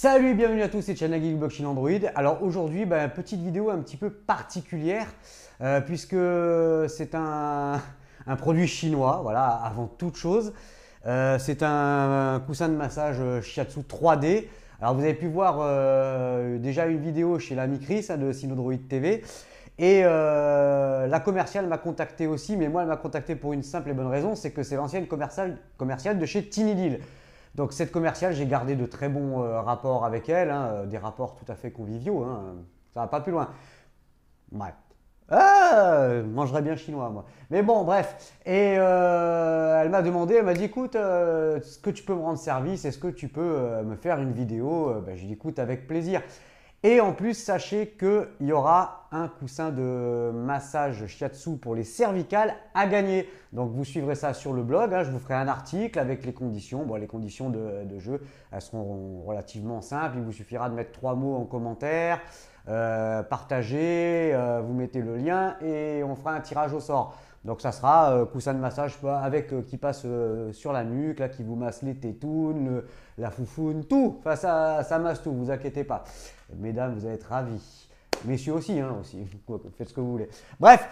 Salut et bienvenue à tous, c'est Chana Geekbox chez Android. Alors aujourd'hui, petite vidéo un petit peu particulière puisque c'est un produit chinois, voilà, avant toute chose. C'est un coussin de massage Shiatsu 3D. Alors vous avez pu voir déjà une vidéo chez l'ami Chris de Synodroid TV. Et la commerciale m'a contacté aussi, mais moi elle m'a contacté pour une simple et bonne raison, c'est que c'est l'ancienne commerciale de chez Tinydil. Donc cette commerciale, j'ai gardé de très bons rapports avec elle, hein, des rapports tout à fait conviviaux, hein, ça va pas plus loin. Bref. Ah, je mangerais bien chinois moi. Mais bon, bref. Et elle m'a demandé, elle m'a dit, écoute, est-ce que tu peux me rendre service? Est-ce que tu peux me faire une vidéo? J'ai dit, écoute, avec plaisir. Et en plus, sachez qu'il y aura un coussin de massage shiatsu pour les cervicales à gagner. Donc vous suivrez ça sur le blog, hein, je vous ferai un article avec les conditions. Bon, les conditions de jeu, elles seront relativement simples. Il vous suffira de mettre 3 mots en commentaire, partager, vous mettez le lien et on fera un tirage au sort. Donc ça sera coussin de massage avec qui passe sur la nuque, là, qui vous masse les tétounes, la foufoune, tout. Enfin ça masse tout, vous inquiétez pas. Mesdames, vous allez être ravis. Messieurs aussi, hein, aussi. Faites ce que vous voulez. Bref,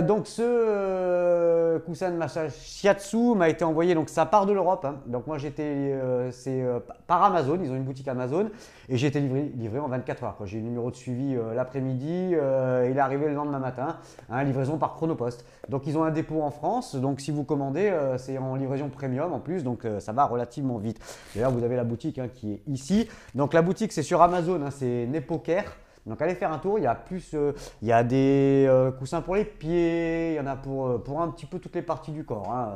donc ce coussin de massage Shiatsu m'a été envoyé, donc ça part de l'Europe, hein. Donc moi c'est par Amazon, ils ont une boutique Amazon et j'ai été livré en 24 heures. J'ai eu le numéro de suivi l'après-midi, il est arrivé le lendemain matin, hein, livraison par Chronopost. Donc ils ont un dépôt en France, donc si vous commandez, c'est en livraison premium en plus, donc ça va relativement vite. D'ailleurs, vous avez la boutique hein, qui est ici. Donc la boutique c'est sur Amazon, hein, c'est Nepoker. Donc allez faire un tour, il y a il y a des coussins pour les pieds, il y en a pour un petit peu toutes les parties du corps, hein.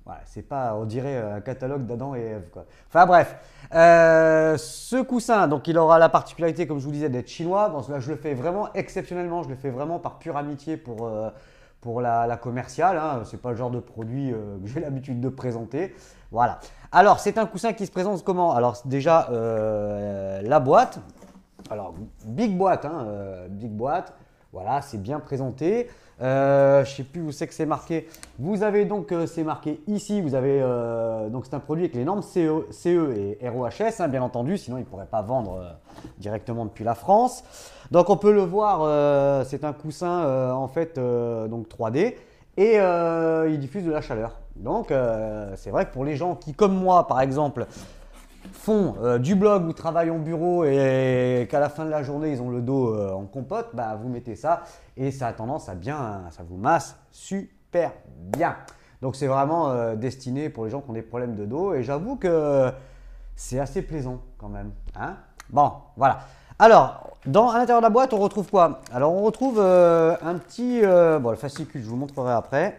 Voilà, c'est pas, on dirait un catalogue d'Adam et Ève, quoi. Enfin bref, ce coussin, donc il aura la particularité, comme je vous disais, d'être chinois. Bon, là, je le fais vraiment exceptionnellement, je le fais vraiment par pure amitié pour la commerciale, hein. C'est pas le genre de produit que j'ai l'habitude de présenter. Voilà. Alors, c'est un coussin qui se présente comment? Alors déjà, la boîte. Alors, big boîte, hein, big boîte, voilà, c'est bien présenté. Je ne sais plus où c'est que c'est marqué. Vous avez donc, c'est marqué ici, vous avez, donc c'est un produit avec les normes CE et RoHS, hein, bien entendu, sinon ils ne pourraient pas vendre directement depuis la France. Donc on peut le voir, c'est un coussin en fait donc 3D et il diffuse de la chaleur. Donc c'est vrai que pour les gens qui, comme moi par exemple, font du blog ou travaillent en bureau et qu'à la fin de la journée ils ont le dos en compote, vous mettez ça et ça a tendance à bien, ça vous masse super bien. Donc c'est vraiment destiné pour les gens qui ont des problèmes de dos et j'avoue que c'est assez plaisant quand même, hein. Bon, voilà. Alors, à l'intérieur de la boîte, on retrouve quoi? Alors on retrouve un petit, bon le fascicule, je vous montrerai après,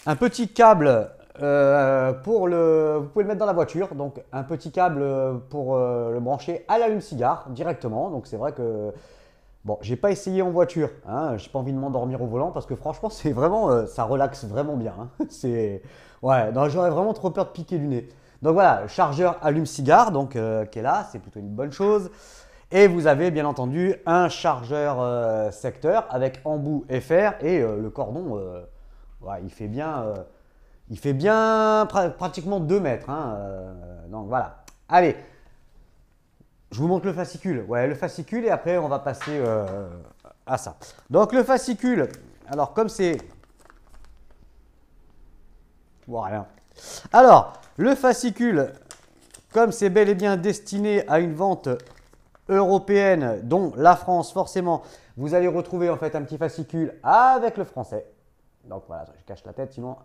un petit câble. Vous pouvez le mettre dans la voiture, donc un petit câble pour le brancher à l'allume-cigare directement. Donc c'est vrai que, bon, j'ai pas essayé en voiture, hein, j'ai pas envie de m'endormir au volant parce que franchement c'est vraiment, ça relaxe vraiment bien, hein. Ouais, j'aurais vraiment trop peur de piquer du nez. Donc voilà, le chargeur allume-cigare, donc qui est là, c'est plutôt une bonne chose. Et vous avez bien entendu un chargeur secteur avec embout FR et le cordon, ouais, il fait bien. Il fait bien pratiquement 2 mètres, hein, donc voilà. Allez, je vous montre le fascicule. Ouais, le fascicule et après on va passer à ça. Donc le fascicule, alors comme c'est... Voilà. Alors, le fascicule, comme c'est bel et bien destiné à une vente européenne, dont la France forcément, vous allez retrouver en fait un petit fascicule avec le français. Donc voilà, je cache la tête sinon...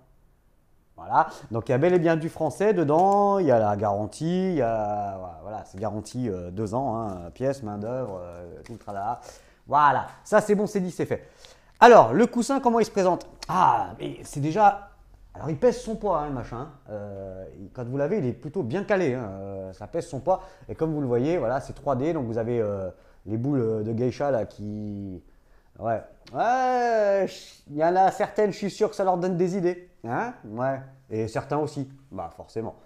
Voilà, donc il y a bel et bien du français dedans, il y a la garantie, il y a, voilà, c'est garanti 2 ans, hein, pièce, main d'œuvre, tout le tralala. Voilà, ça c'est bon, c'est dit, c'est fait. Alors, le coussin, comment il se présente? Ah, mais c'est déjà, alors il pèse son poids, hein, le machin. Quand vous l'avez, il est plutôt bien calé, hein, ça pèse son poids. Et comme vous le voyez, voilà, c'est 3D, donc vous avez les boules de geisha là qui... Ouais, ouais, il y en a certaines, je suis sûr que ça leur donne des idées, hein, ouais, et certains aussi, forcément.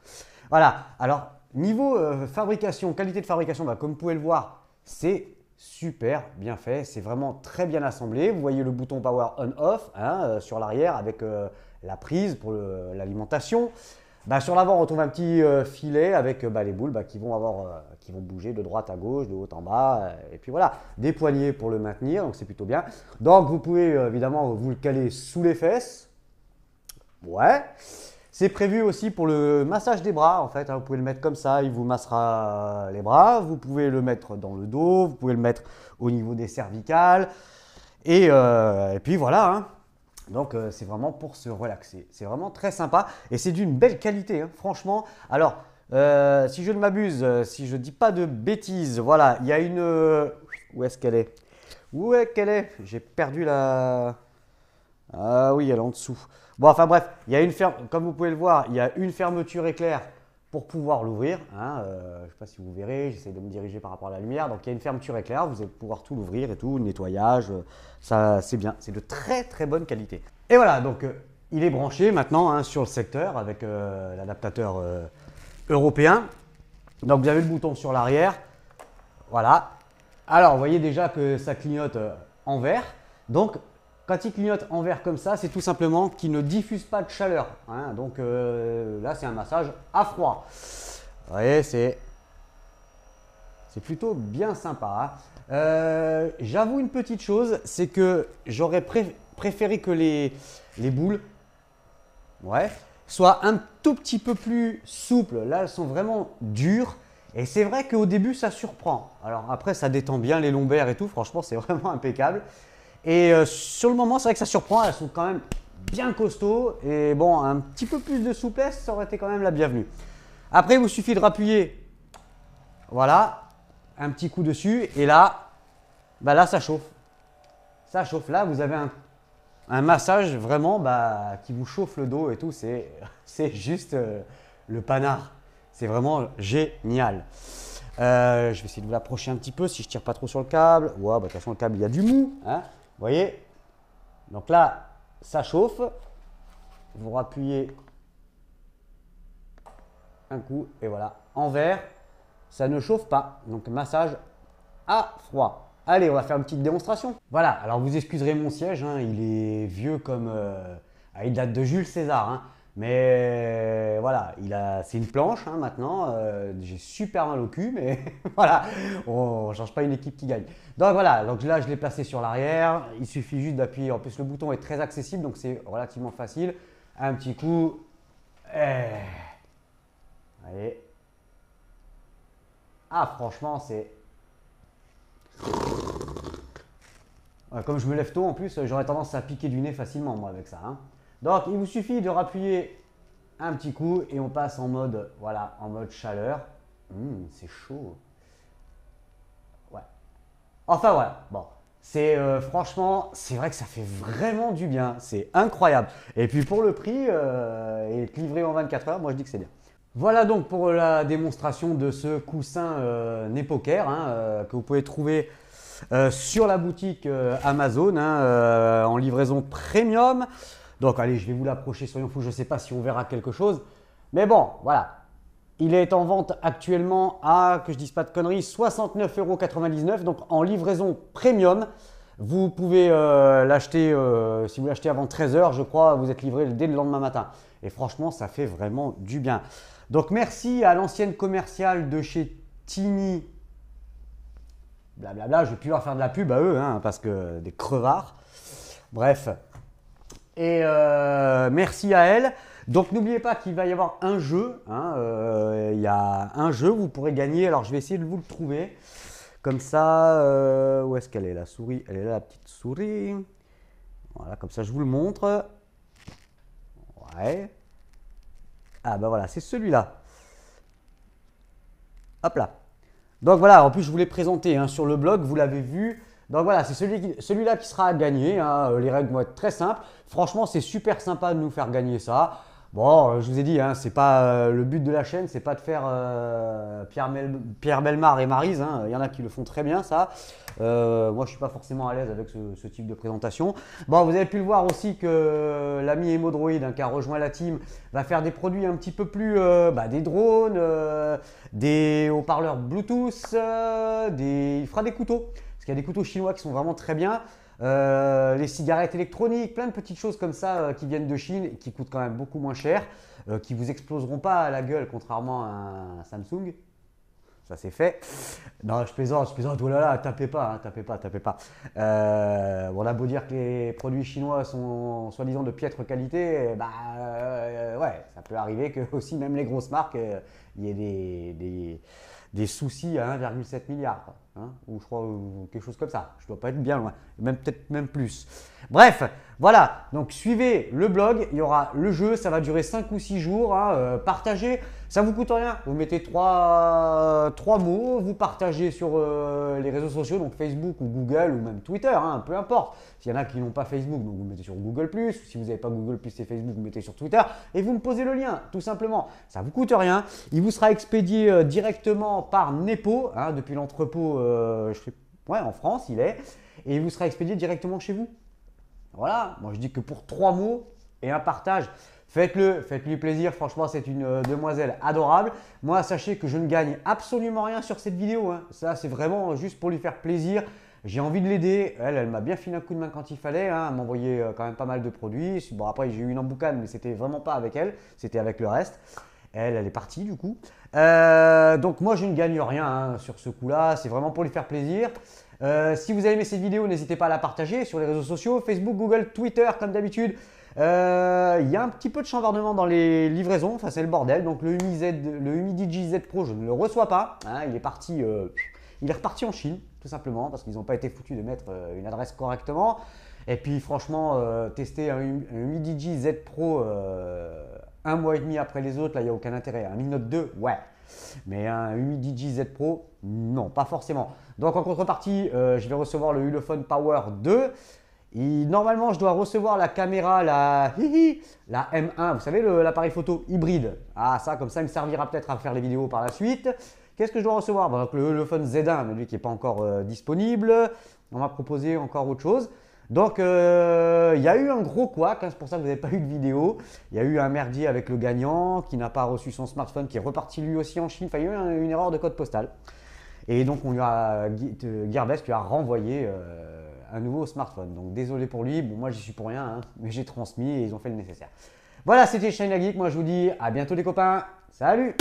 Voilà, alors niveau fabrication, qualité de fabrication, comme vous pouvez le voir, c'est super bien fait, c'est vraiment très bien assemblé. Vous voyez le bouton Power On-Off, hein, sur l'arrière avec la prise pour l'alimentation. Bah, sur l'avant, on retrouve un petit filet avec les boules qui vont bouger de droite à gauche, de haut en bas. Et puis voilà, des poignées pour le maintenir, donc c'est plutôt bien. Donc vous pouvez évidemment vous le caler sous les fesses. Ouais. C'est prévu aussi pour le massage des bras en fait. Vous pouvez le mettre comme ça, il vous massera les bras. Vous pouvez le mettre dans le dos, vous pouvez le mettre au niveau des cervicales. Et puis voilà, hein. Donc c'est vraiment pour se relaxer. C'est vraiment très sympa et c'est d'une belle qualité, hein, franchement. Alors, si je ne m'abuse, si je ne dis pas de bêtises, voilà, il y a une… où est-ce qu'elle est? Où est-ce qu'elle est? J'ai perdu la… Ah oui, elle est en dessous. Bon, enfin bref, il y a une comme vous pouvez le voir, il y a une fermeture éclair pour pouvoir l'ouvrir, hein. Je ne sais pas si vous verrez, j'essaie de me diriger par rapport à la lumière. Donc il y a une fermeture éclair, vous allez pouvoir tout l'ouvrir et tout, le nettoyage, ça c'est bien, c'est de très très bonne qualité. Et voilà, donc il est branché maintenant, hein, sur le secteur avec l'adaptateur européen. Donc vous avez le bouton sur l'arrière, voilà. Alors vous voyez déjà que ça clignote en vert. Donc quand il clignote en vert comme ça, c'est tout simplement qu'il ne diffuse pas de chaleur, hein. Donc là, c'est un massage à froid. Vous voyez, c'est plutôt bien sympa, hein. J'avoue une petite chose, c'est que j'aurais préféré que les boules soient un tout petit peu plus souples. Là, elles sont vraiment dures. Et c'est vrai qu'au début, ça surprend. Alors après, ça détend bien les lombaires et tout. Franchement, c'est vraiment impeccable. Et sur le moment, c'est vrai que ça surprend, elles sont quand même bien costauds. Et bon, un petit peu plus de souplesse, ça aurait été quand même la bienvenue. Après, il vous suffit de rappuyer, voilà, un petit coup dessus. Et là, là, ça chauffe. Ça chauffe. Là, vous avez un massage vraiment qui vous chauffe le dos et tout. C'est juste le panard. C'est vraiment génial. Je vais essayer de vous l'approcher un petit peu si je ne tire pas trop sur le câble. Ouais, de toute façon, le câble, il y a du mou, hein. Vous voyez? Donc là, ça chauffe. Vous rappuyez un coup et voilà. En vert, ça ne chauffe pas. Donc massage à froid. Allez, on va faire une petite démonstration. Voilà, alors vous excuserez mon siège, hein, il est vieux comme… il date de Jules César, hein. Mais voilà, c'est une planche, hein, maintenant. J'ai super mal au cul, mais voilà, on ne change pas une équipe qui gagne. Donc voilà, donc là je l'ai placé sur l'arrière. Il suffit juste d'appuyer. En plus, le bouton est très accessible, donc c'est relativement facile. Un petit coup. Allez. Ah, franchement, c'est… Comme je me lève tôt, en plus, j'aurais tendance à piquer du nez facilement, moi, avec ça, hein. Donc, il vous suffit de rappuyer un petit coup et on passe en mode, voilà, en mode chaleur. C'est chaud. Ouais. Enfin, voilà. Bon, c'est franchement, c'est vrai que ça fait vraiment du bien. C'est incroyable. Et puis, pour le prix, et être livré en 24 heures, moi, je dis que c'est bien. Voilà donc pour la démonstration de ce coussin Nepoker, hein, que vous pouvez trouver sur la boutique Amazon, hein, en livraison premium. Donc allez, je vais vous l'approcher, soyons fous, je ne sais pas si on verra quelque chose. Mais bon, voilà. Il est en vente actuellement à, que je ne dise pas de conneries, 69,99 €. Donc en livraison premium. Vous pouvez l'acheter, si vous l'achetez avant 13 h, je crois, vous êtes livré dès le lendemain matin. Et franchement, ça fait vraiment du bien. Donc merci à l'ancienne commerciale de chez Tiny. Blablabla, je vais plus leur faire de la pub à eux, hein, parce que des crevards. Bref. Et merci à elle. Donc n'oubliez pas qu'il va y avoir un jeu, hein, il y a un jeu, vous pourrez gagner. Alors je vais essayer de vous le trouver. Comme ça, où est-ce qu'elle est la souris? Elle est là, la petite souris. Voilà, comme ça je vous le montre. Ouais. Ah ben voilà, c'est celui-là. Hop là. Donc voilà, en plus je vous l'ai présenté, hein, sur le blog, vous l'avez vu. Donc voilà, c'est celui-là qui sera à gagner, hein. Les règles vont être très simples. Franchement, c'est super sympa de nous faire gagner ça. Bon, je vous ai dit, hein, c'est pas le but de la chaîne, c'est pas de faire Pierre Bellemare et Maryse, hein. Il y en a qui le font très bien, ça. Moi, je suis pas forcément à l'aise avec ce type de présentation. Bon, vous avez pu le voir aussi que l'ami Emodroid, hein, qui a rejoint la team, va faire des produits un petit peu plus, des drones, des haut-parleurs Bluetooth, il fera des couteaux. Parce qu'il y a des couteaux chinois qui sont vraiment très bien. les cigarettes électroniques, plein de petites choses comme ça qui viennent de Chine et qui coûtent quand même beaucoup moins cher, qui vous exploseront pas à la gueule contrairement à un Samsung. Ça c'est fait. Non, je plaisante, oh là là, tapez pas, hein, tapez pas, tapez pas. On a beau dire que les produits chinois sont soi-disant de piètre qualité, bah ouais, ça peut arriver que aussi même les grosses marques, il y ait des soucis à 1,7 milliard, quoi, hein, ou je crois ou quelque chose comme ça. Je dois pas être bien loin, même peut-être même plus. Bref, voilà. Donc suivez le blog, il y aura le jeu, ça va durer 5 ou 6 jours. Hein, partagez, ça vous coûte rien. Vous mettez trois mots, vous partagez sur les réseaux sociaux, donc Facebook ou Google ou même Twitter, hein, peu importe. S'il y en a qui n'ont pas Facebook, donc vous mettez sur Google+, ou si vous n'avez pas Google+, et Facebook, vous mettez sur Twitter, et vous me posez le lien, tout simplement. Ça ne vous coûte rien. Il vous sera expédié directement par Nepo, hein, depuis l'entrepôt, ouais, en France, il est, et il vous sera expédié directement chez vous. Voilà, moi je dis que pour 3 mots et un partage, faites-le, faites-lui plaisir. Franchement, c'est une demoiselle adorable. Moi, sachez que je ne gagne absolument rien sur cette vidéo, hein. Ça, c'est vraiment juste pour lui faire plaisir. J'ai envie de l'aider. Elle m'a bien filé un coup de main quand il fallait, hein. Elle m'a envoyé quand même pas mal de produits. Bon, après, j'ai eu une emboucane, mais c'était vraiment pas avec elle. C'était avec le reste. Elle est partie du coup. Donc moi, je ne gagne rien, hein, sur ce coup-là. C'est vraiment pour lui faire plaisir. Si vous avez aimé cette vidéo, n'hésitez pas à la partager sur les réseaux sociaux, Facebook, Google, Twitter, comme d'habitude. Il y a un petit peu de chambardement dans les livraisons, enfin c'est le bordel. Donc le Humi Digi Z Pro, je ne le reçois pas, hein, il est reparti en Chine, tout simplement, parce qu'ils n'ont pas été foutus de mettre une adresse correctement. Et puis franchement, tester un Humi Digi Z Pro un mois et demi après les autres, là il n'y a aucun intérêt. Un Mi Note 2, ouais. Mais un Humi Digi Z Pro, non, pas forcément. Donc en contrepartie, je vais recevoir le Ulefone Power 2. Et normalement, je dois recevoir la caméra, la M1, vous savez, l'appareil photo hybride. Ah, ça, comme ça, il me servira peut-être à faire les vidéos par la suite. Qu'est-ce que je dois recevoir? Donc, le Ulefone Z1, mais lui qui n'est pas encore disponible. On m'a proposé encore autre chose. Donc, il y a eu un gros couac, hein, c'est pour ça que vous n'avez pas eu de vidéo. Il y a eu un merdier avec le gagnant qui n'a pas reçu son smartphone, qui est reparti lui aussi en Chine. Enfin, il y a eu une erreur de code postal. Et donc, Gearbest lui a renvoyé un nouveau smartphone. Donc, désolé pour lui. Bon, moi, j'y suis pour rien, hein, mais j'ai transmis et ils ont fait le nécessaire. Voilà, c'était Shine la Geek. Moi, je vous dis à bientôt les copains. Salut!